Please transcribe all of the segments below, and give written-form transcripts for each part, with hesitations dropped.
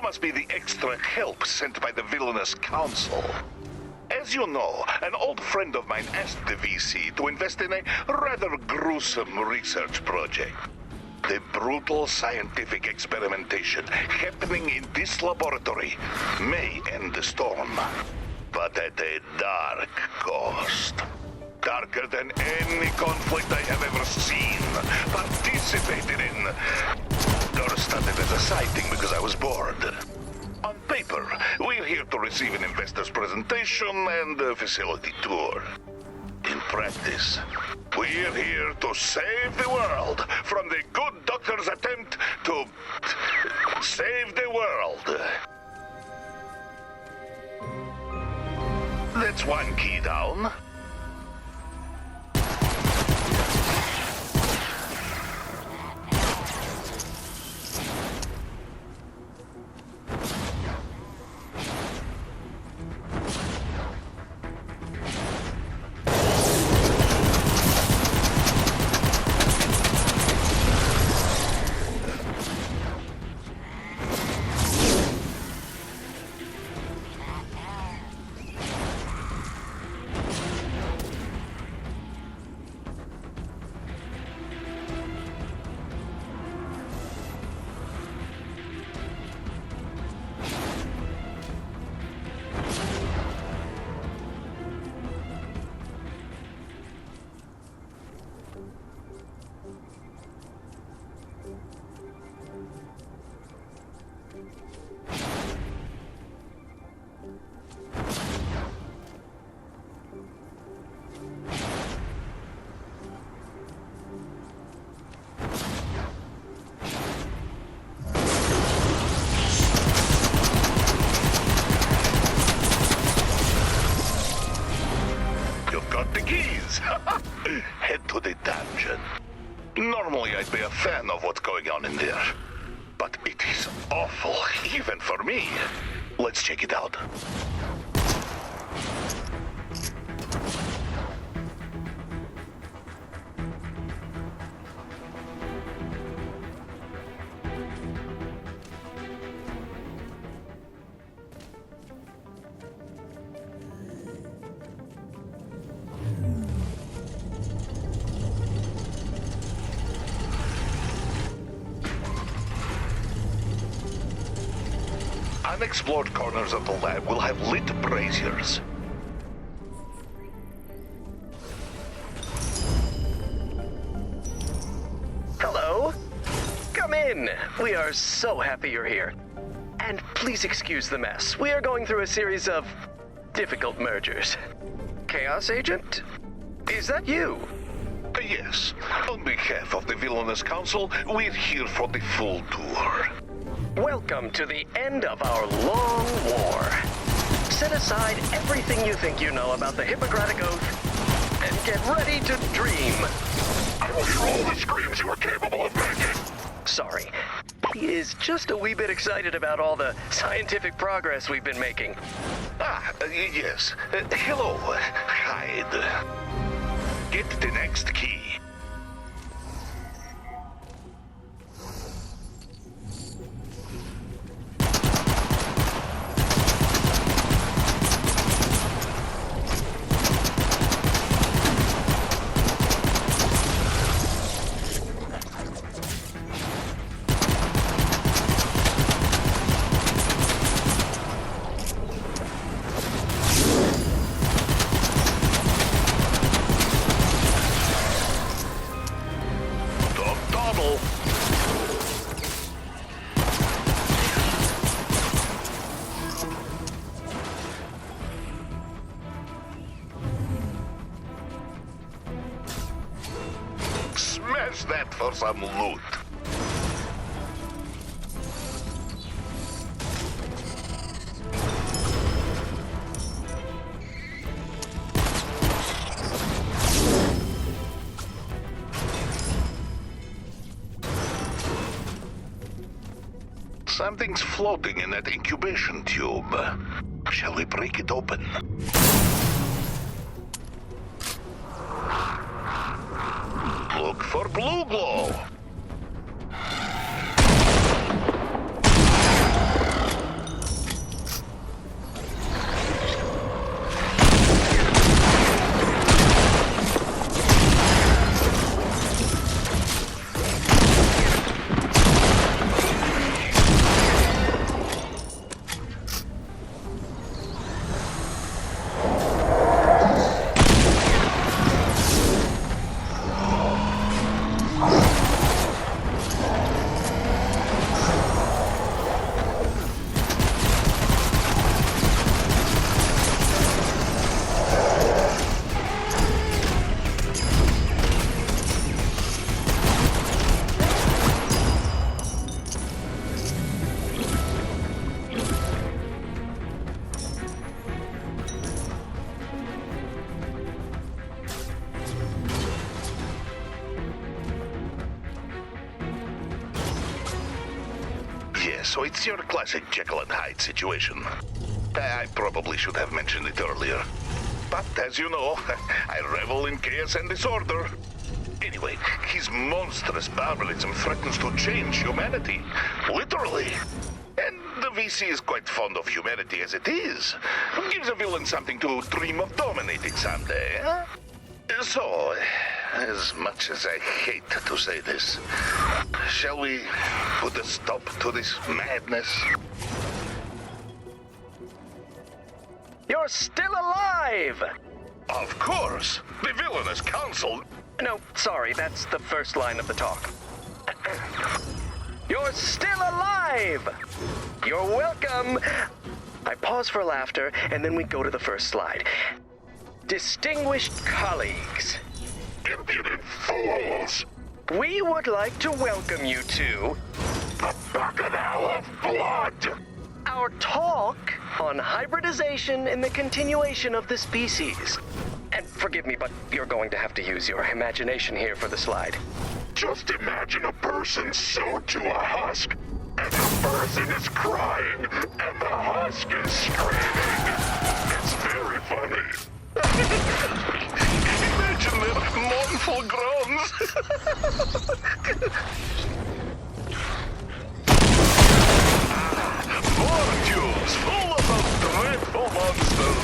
must be the extra help sent by the villainous council. As you know, an old friend of mine asked the VC to invest in a rather gruesome research project. The brutal scientific experimentation happening in this laboratory may end the storm, but at a dark cost. Darker than any conflict I have ever seen, participated in, or started as a side thing because I was bored. On paper, we're here to receive an investor's presentation and a facility tour. In practice, we're here to save the world from the good doctor's attempt to save the world. That's one key down. Head to the dungeon. Normally I'd be a fan of what's going on in there, but it is awful, even for me. Let's check it out. Unexplored corners of the lab will have lit braziers. Hello? Come in. We are so happy you're here. And please excuse the mess. We are going through a series of difficult mergers. Chaos Agent? Is that you? Yes. On behalf of the Villainous Council, we're here for the full tour. Welcome to the end of our long war. Set aside everything you think you know about the Hippocratic Oath and get ready to dream. I will hear all the screams you are capable of making. Sorry. He is just a wee bit excited about all the scientific progress we've been making. Yes. Hello, Hyde. Get the next key. Smash that for some loot. Something's floating in that incubation tube. Shall we break it open? Look for blue glow. so it's your classic Jekyll and Hyde situation. I probably should have mentioned it earlier. But as you know, I revel in chaos and disorder. Anyway, his monstrous barbarism threatens to change humanity. Literally. And the VC is quite fond of humanity as it is. Gives a villain something to dream of dominating someday, huh? So, as much as I hate to say this, shall we put a stop to this madness? You're still alive! Of course! The villainous council... No, sorry, that's the first line of the talk. You're still alive! You're welcome! I pause for laughter, and then we go to the first slide. Distinguished colleagues. Impudent fools! We would like to welcome you to... The Bacchanal of Blood! Our talk on hybridization and the continuation of the species. And forgive me, but you're going to have to use your imagination here for the slide. Just imagine a person sewed to a husk, and the person is crying, and the husk is screaming. It's very funny. Imagine their mournful groans. More tubes full of those dreadful monsters.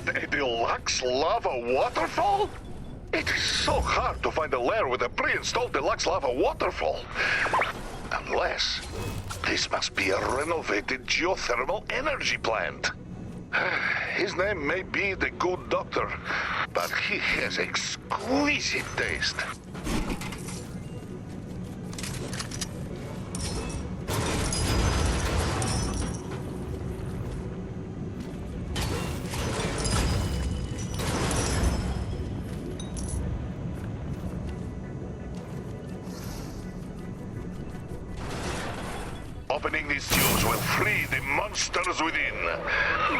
A deluxe lava waterfall? It is so hard to find a lair with a pre-installed deluxe lava waterfall. Unless this must be a renovated geothermal energy plant. His name may be the Good Doctor, but he has exquisite taste. Opening these tubes will free the monsters within,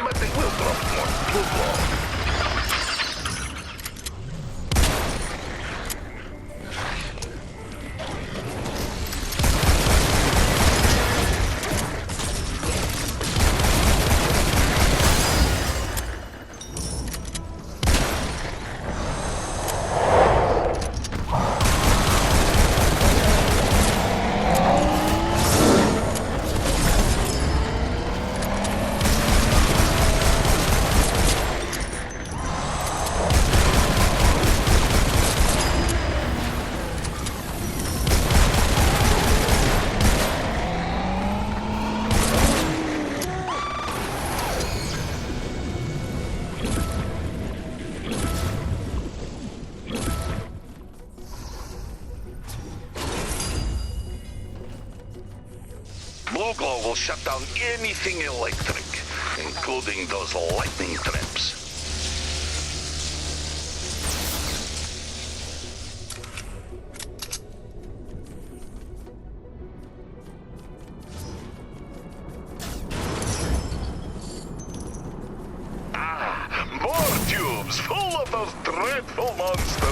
but they will drop more too long. will shut down anything electric, including those lightning traps. More tubes full of those dreadful monsters.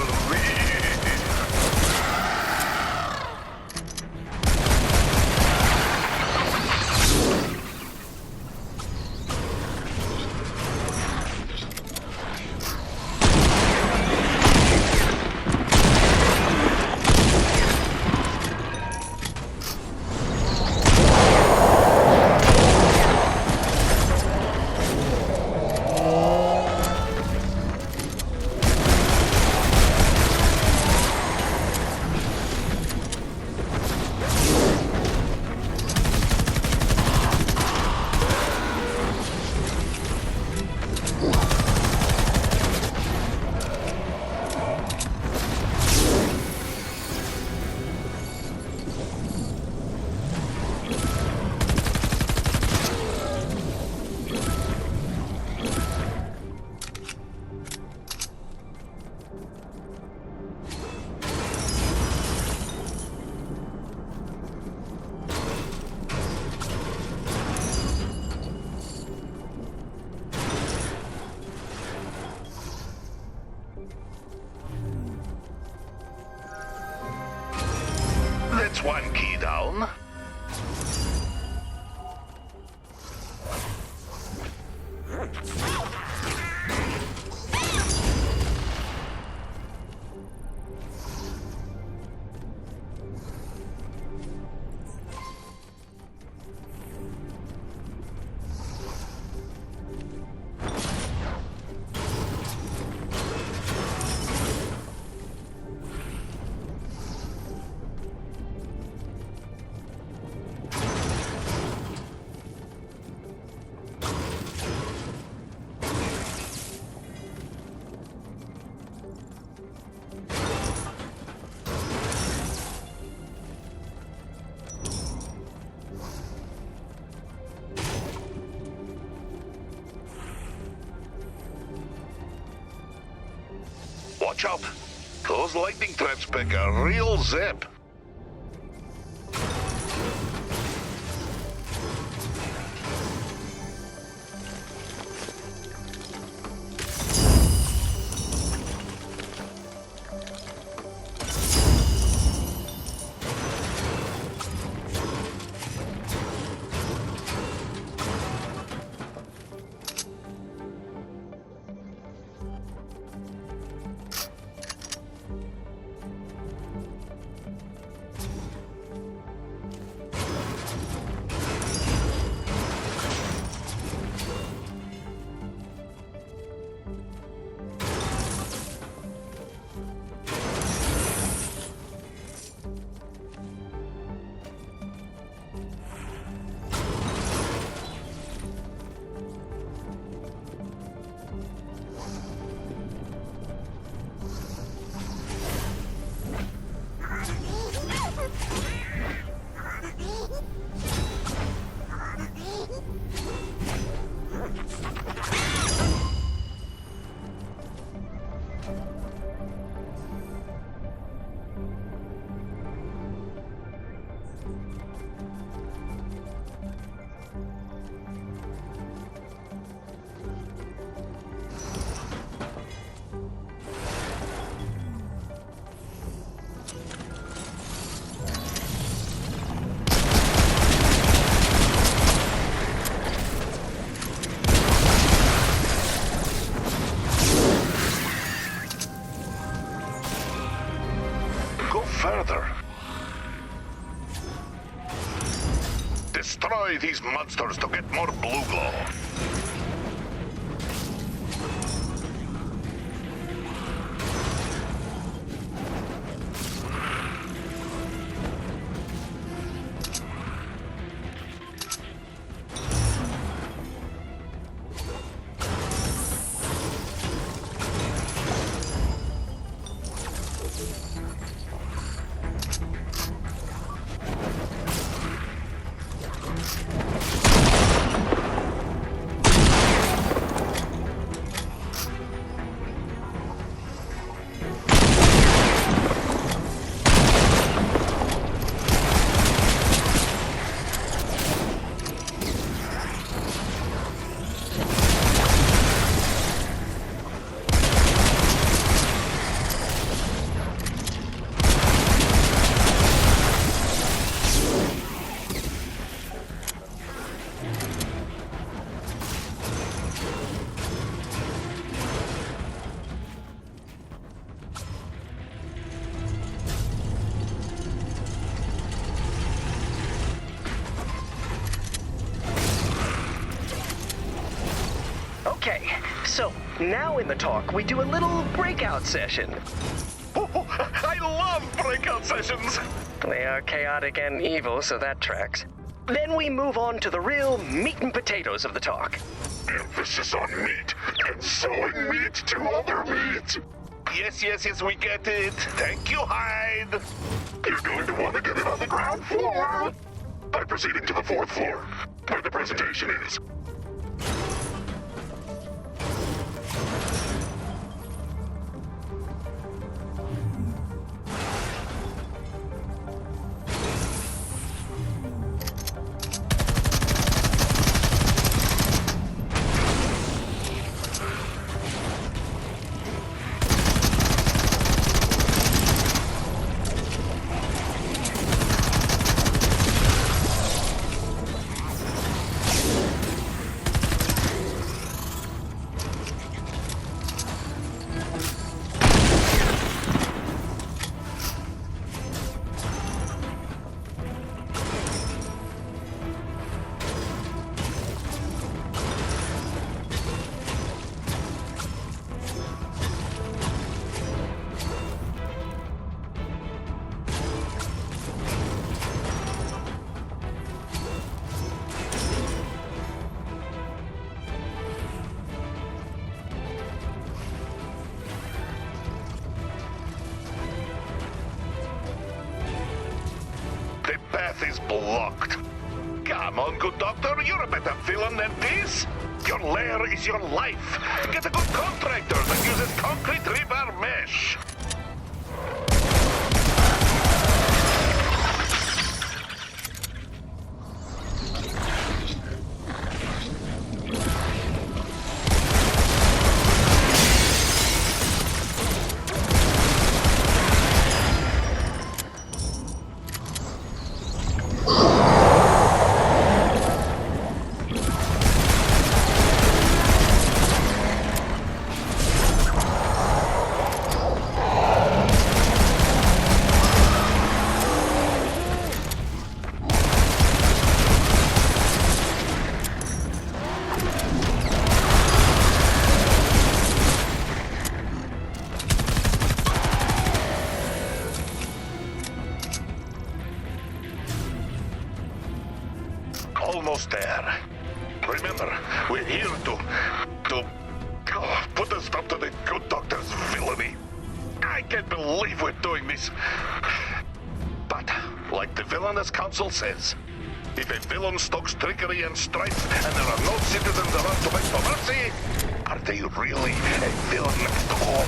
That's one key down. Watch out. Those lightning traps pick a real zip. Further. Destroy these monsters to get more blue glow. So, now in the talk, we do a little breakout session. Oh, I love breakout sessions. They are chaotic and evil, so that tracks. Then we move on to the real meat and potatoes of the talk. Emphasis on meat and selling meat to other meat. Yes, we get it. Thank you, Hyde. You're going to want to get it on the ground floor by proceeding to the 4th floor, where the presentation is. The path is blocked. Come on, good doctor, you're a better villain than this. Your lair is your life. Get a good contractor that uses concrete rebar mesh. Almost there. Remember, we're here to put a stop to the good doctor's villainy. I can't believe we're doing this. But, like the Villainous Council says, if a villain stokes trickery and strife and there are no citizens around to beg for mercy, are they really a villain at all?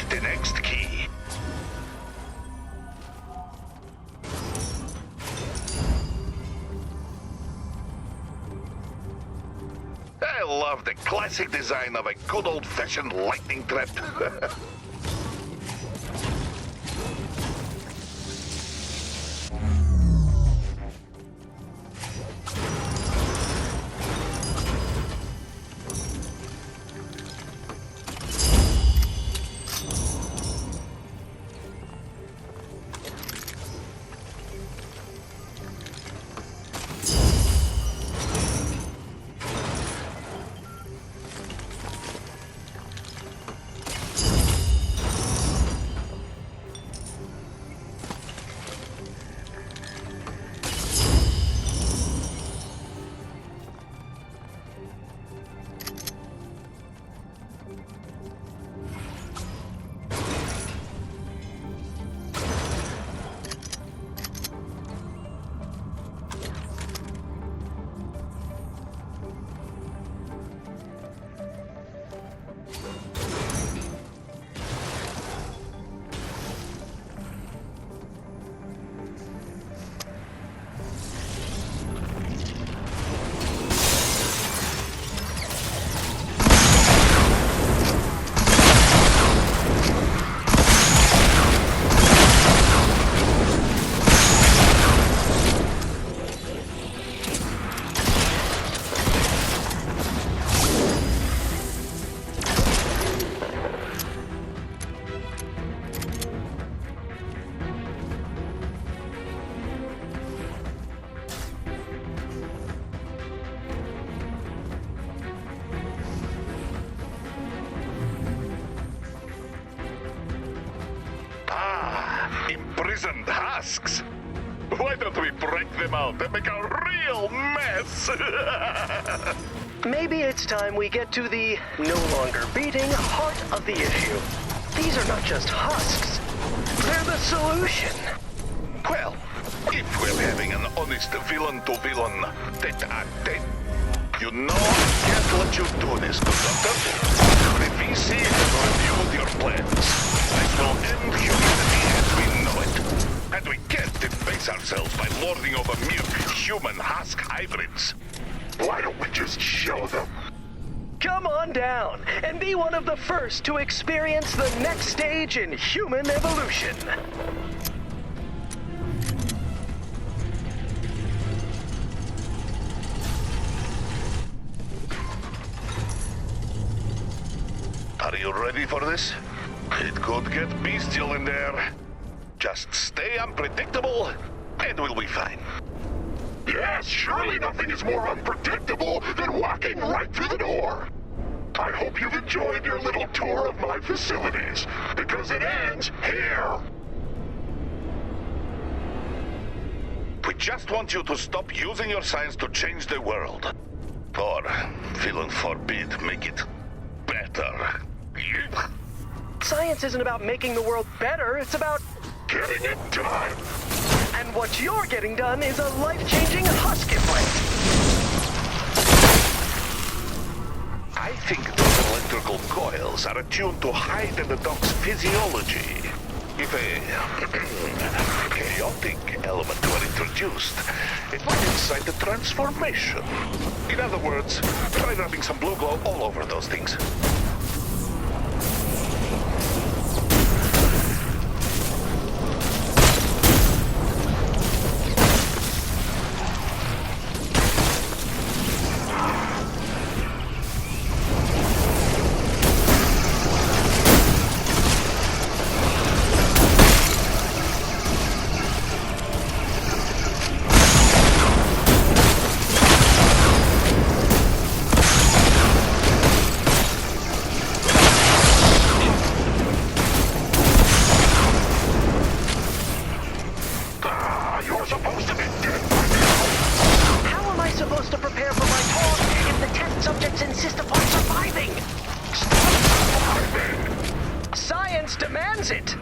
The next key. I love the classic design of a good old-fashioned lightning trap. imprisoned husks. Why don't we break them out and make a real mess? Maybe it's time we get to the no longer beating heart of the issue. These are not just husks. They're the solution. Well, if we're having an honest villain-to-villain tete-a-tete, you know I can't let you do this, Conductor. The VC has reviewed your plans. This will end humanity as we know it. And we can't debase ourselves by lording over mere human husk hybrids. Why don't we just show them? Come on down and be one of the first to experience the next stage in human evolution. Are you ready for this? It could get bestial in there. Just stay unpredictable, and we'll be fine. Yes, surely nothing is more unpredictable than walking right through the door. I hope you've enjoyed your little tour of my facilities, because it ends here. We just want you to stop using your science to change the world. Or, villain forbid, make it better. Science isn't about making the world better, it's about Getting it done. And what you're getting done is a life-changing husk implant. I think those electrical coils are attuned to hide in the dog's physiology. If a chaotic element were introduced, it might incite a transformation. In other words, try rubbing some blue glow all over those things. Demands it.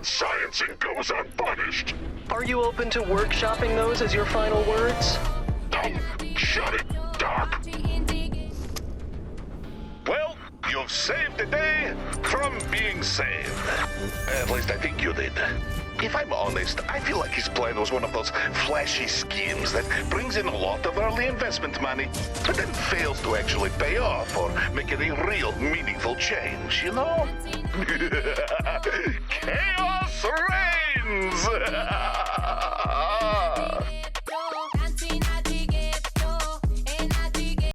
Science goes unpunished. Are you open to workshopping those as your final words? Shut it, Doc. Well, you've saved the day from being saved. At least I think you did. If I'm honest, I feel like his plan was one of those flashy schemes that brings in a lot of early investment money, but then fails to actually pay off or make any real meaningful change, you know? Chaos reigns!